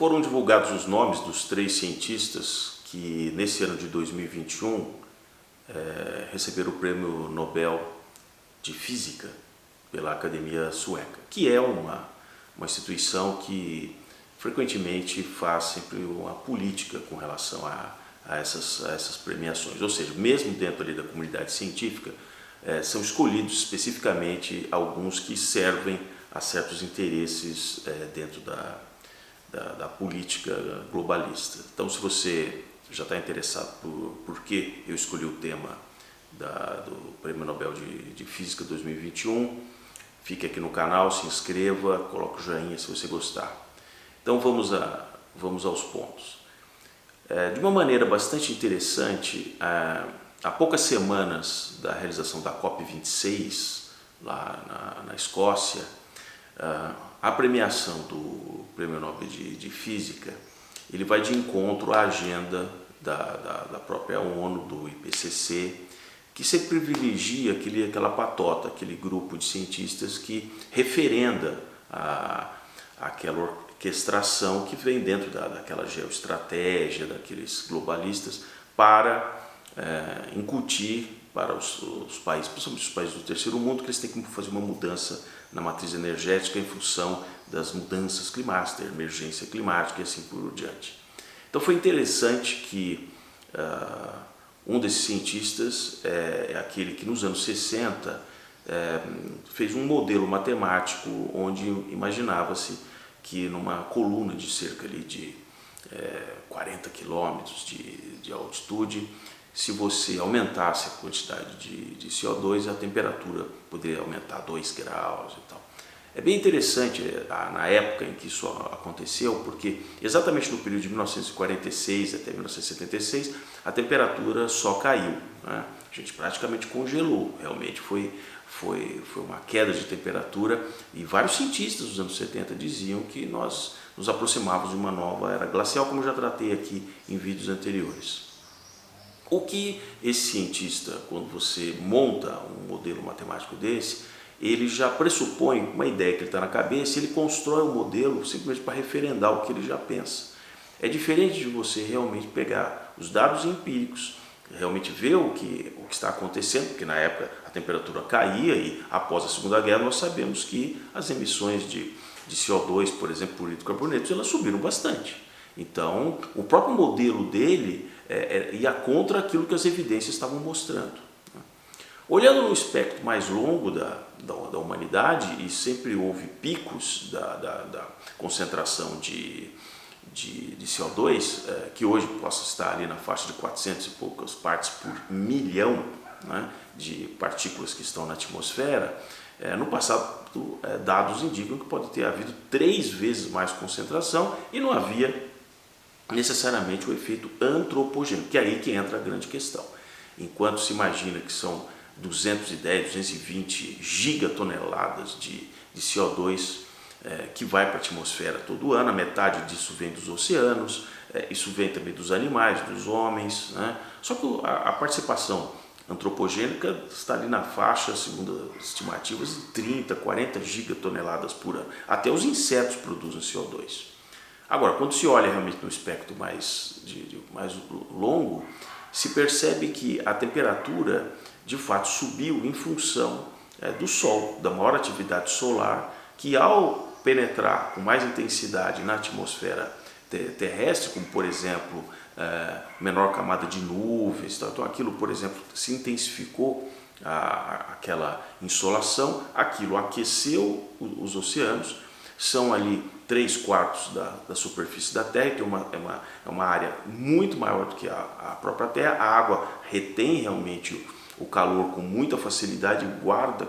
Foram divulgados os nomes dos 3 cientistas que, nesse ano de 2021, receberam o Prêmio Nobel de Física pela Academia Sueca, que é uma instituição que frequentemente faz sempre uma política com relação a essas premiações. Ou seja, mesmo dentro ali da comunidade científica, são escolhidos especificamente alguns que servem a certos interesses dentro da política globalista. Então, se você já está interessado por que eu escolhi o tema do Prêmio Nobel de Física 2021, fique aqui no canal, se inscreva, coloque o joinha se você gostar. Então vamos aos pontos. De uma maneira bastante interessante, há poucas semanas da realização da COP26, lá na Escócia, a premiação do Prêmio Nobel de Física, ele vai de encontro à agenda da própria ONU, do IPCC, que sempre privilegia aquela patota, aquele grupo de cientistas que referenda aquela orquestração que vem dentro daquela geoestratégia, daqueles globalistas, para incutir para os países, principalmente os países do terceiro mundo, que eles têm que fazer uma mudança na matriz energética em função das mudanças climáticas, da emergência climática e assim por diante. Então foi interessante que um desses cientistas é aquele que nos anos 60 fez um modelo matemático onde imaginava-se que numa coluna de cerca ali de 40 quilômetros de altitude, se você aumentasse a quantidade de CO2, a temperatura poderia aumentar 2 graus e tal. É bem interessante na época em que isso aconteceu, porque exatamente no período de 1946 até 1976, a temperatura só caiu, né? A gente praticamente congelou, realmente foi uma queda de temperatura, e vários cientistas dos anos 70 diziam que nós nos aproximávamos de uma nova era glacial, como eu já tratei aqui em vídeos anteriores. O que esse cientista, quando você monta um modelo matemático desse, ele já pressupõe uma ideia que ele está na cabeça e ele constrói um modelo simplesmente para referendar o que ele já pensa. É diferente de você realmente pegar os dados empíricos, realmente ver o que está acontecendo, porque na época a temperatura caía e após a Segunda Guerra nós sabemos que as emissões de CO2, por exemplo, por hidrocarbonetos, elas subiram bastante. Então, o próprio modelo dele ia contra aquilo que as evidências estavam mostrando. Olhando no espectro mais longo da humanidade, e sempre houve picos da concentração de CO2, que hoje possa estar ali na faixa de 400 e poucas partes por milhão, né, de partículas que estão na atmosfera. No passado, dados indicam que pode ter havido 3 vezes mais concentração e não havia necessariamente o efeito antropogênico, que é aí que entra a grande questão. Enquanto se imagina que são 210, 220 gigatoneladas de CO2 que vai para a atmosfera todo ano, a metade disso vem dos oceanos, isso vem também dos animais, dos homens, né? Só que a participação antropogênica está ali na faixa, segundo as estimativas, de 30, 40 gigatoneladas por ano. Até os insetos produzem CO2. Agora, quando se olha realmente no espectro mais longo, se percebe que a temperatura de fato subiu em função do Sol, da maior atividade solar, que ao penetrar com mais intensidade na atmosfera terrestre, como por exemplo menor camada de nuvens, então aquilo, por exemplo, se intensificou aquela insolação, aquilo aqueceu os oceanos, são ali 3/4 da superfície da Terra, então é uma área muito maior do que a própria Terra. A água retém realmente o calor com muita facilidade, guarda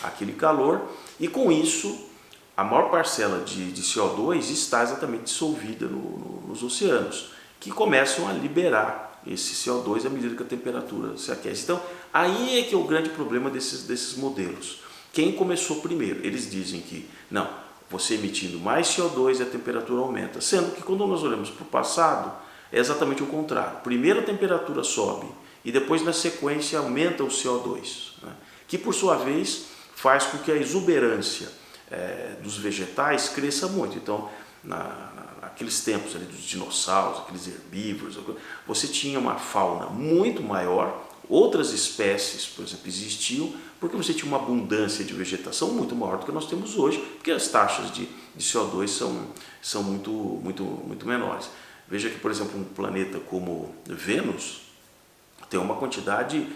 aquele calor, e com isso a maior parcela de CO2 está exatamente dissolvida nos oceanos, que começam a liberar esse CO2 à medida que a temperatura se aquece. Então aí é que é o grande problema desses modelos. Quem começou primeiro? Eles dizem que não, você emitindo mais CO2 e a temperatura aumenta, sendo que quando nós olhamos para o passado é exatamente o contrário. Primeiro a temperatura sobe e depois na sequência aumenta o CO2, né? Que por sua vez faz com que a exuberância dos vegetais cresça muito. Então naqueles tempos ali dos dinossauros, aqueles herbívoros, você tinha uma fauna muito maior, outras espécies, por exemplo, existiam, porque você tinha uma abundância de vegetação muito maior do que nós temos hoje, porque as taxas de CO2 são muito menores. Veja que, por exemplo, um planeta como Vênus tem uma quantidade,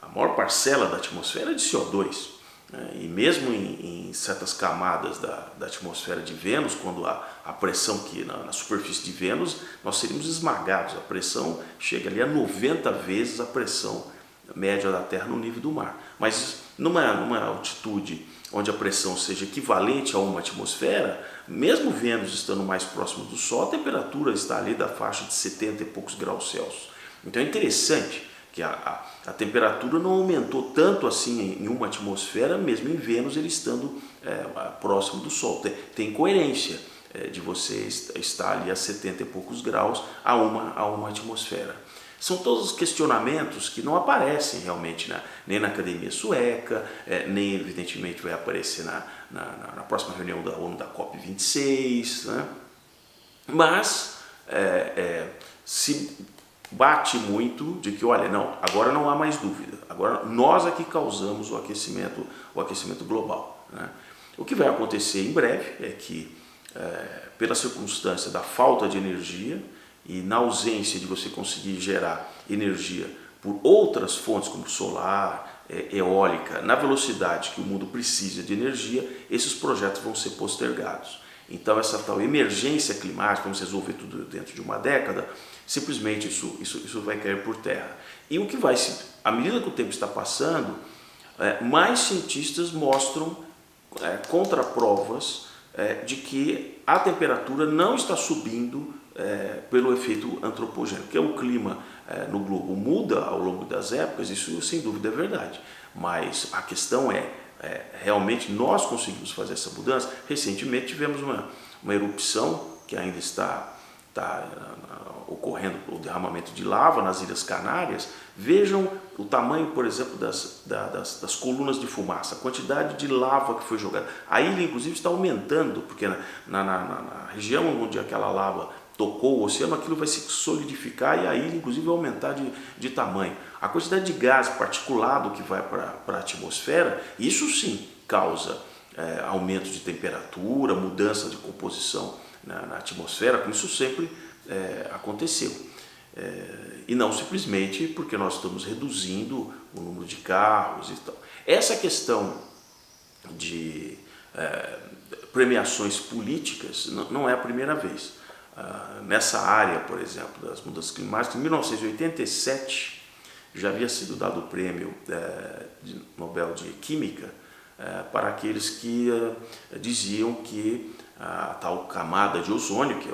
a maior parcela da atmosfera é de CO2. E mesmo em certas camadas da atmosfera de Vênus, quando a pressão que na superfície de Vênus, nós seríamos esmagados. A pressão chega ali a 90 vezes a pressão média da Terra no nível do mar. Mas numa altitude onde a pressão seja equivalente a uma atmosfera, mesmo Vênus estando mais próximo do Sol, a temperatura está ali da faixa de 70 e poucos graus Celsius. Então é interessante que a temperatura não aumentou tanto assim em uma atmosfera, mesmo em Vênus ele estando próximo do Sol. Tem coerência de você estar ali a 70 e poucos graus a uma atmosfera. São todos os questionamentos que não aparecem realmente nem na Academia Sueca, nem evidentemente vai aparecer na próxima reunião da ONU, da COP26, né? Mas se bate muito de que, olha, não, agora não há mais dúvida, agora nós aqui causamos o aquecimento global, né? O que vai acontecer em breve é que, pela circunstância da falta de energia e na ausência de você conseguir gerar energia por outras fontes como solar, eólica, na velocidade que o mundo precisa de energia, esses projetos vão ser postergados. Então essa tal emergência climática, vamos resolver tudo dentro de uma década, simplesmente isso vai cair por terra. E o que vai, à medida que o tempo está passando, mais cientistas mostram contraprovas de que a temperatura não está subindo pelo efeito antropogênico, que o clima no globo muda ao longo das épocas, isso sem dúvida é verdade, mas a questão realmente nós conseguimos fazer essa mudança. Recentemente tivemos uma erupção que ainda está ocorrendo, o derramamento de lava nas Ilhas Canárias. Vejam o tamanho, por exemplo, das colunas de fumaça, a quantidade de lava que foi jogada. A ilha, inclusive, está aumentando, porque na região onde aquela lava tocou o oceano, aquilo vai se solidificar e a ilha, inclusive, vai aumentar de tamanho. A quantidade de gás particulado que vai para a atmosfera, isso sim causa aumento de temperatura, mudança de composição na atmosfera, como isso sempre aconteceu. E não simplesmente porque nós estamos reduzindo o número de carros e tal. Essa questão de premiações políticas não é a primeira vez. Nessa área, por exemplo, das mudanças climáticas, em 1987 já havia sido dado o prêmio Nobel de Química para aqueles que diziam que a tal camada de ozônio, que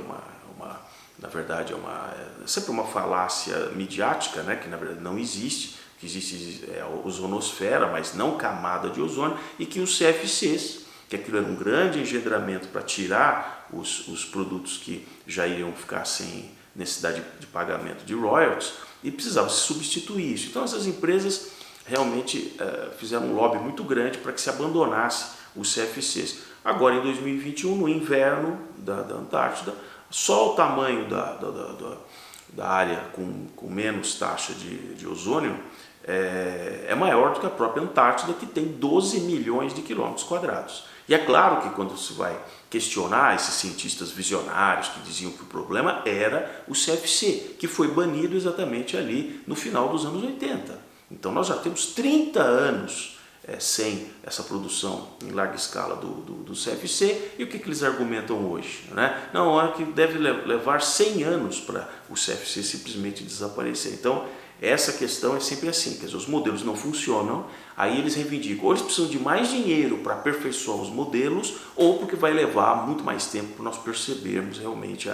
na verdade é sempre uma falácia midiática, né, que na verdade não existe, o que existe é a ozonosfera, mas não camada de ozônio, e que os CFCs, que aquilo era um grande engendramento para tirar os produtos que já iriam ficar sem necessidade de pagamento de royalties, e precisava se substituir isso. Então essas empresas realmente fizeram um lobby muito grande para que se abandonasse os CFCs. Agora em 2021, no inverno da Antártida, só o tamanho da área com menos taxa de ozônio é maior do que a própria Antártida, que tem 12 milhões de quilômetros quadrados. E é claro que quando se vai questionar esses cientistas visionários que diziam que o problema era o CFC, que foi banido exatamente ali no final dos anos 80. Então nós já temos 30 anos sem essa produção em larga escala do CFC, e o que eles argumentam hoje, né? Não, é que deve levar 100 anos para o CFC simplesmente desaparecer. Então essa questão é sempre assim, quer dizer, os modelos não funcionam, aí eles reivindicam, ou eles precisam de mais dinheiro para aperfeiçoar os modelos, ou porque vai levar muito mais tempo para nós percebermos realmente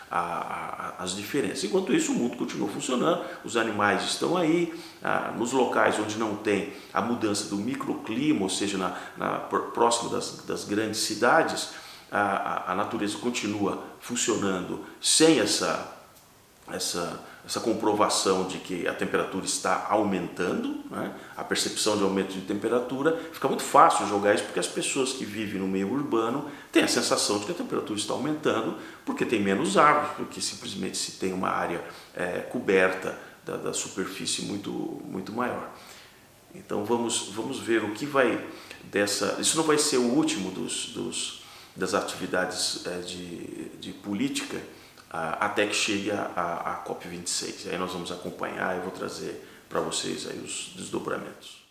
as diferenças. Enquanto isso, o mundo continua funcionando, os animais estão aí, nos locais onde não tem a mudança do microclima, ou seja, próximo das grandes cidades, a natureza continua funcionando sem essa essa comprovação de que a temperatura está aumentando, né? A percepção de aumento de temperatura, fica muito fácil jogar isso porque as pessoas que vivem no meio urbano têm a sensação de que a temperatura está aumentando porque tem menos árvores, porque simplesmente se tem uma área coberta da superfície muito maior. Então vamos ver o que vai dessa... Isso não vai ser o último das atividades de política, até que chegue a COP26. Aí nós vamos acompanhar e vou trazer para vocês aí os desdobramentos.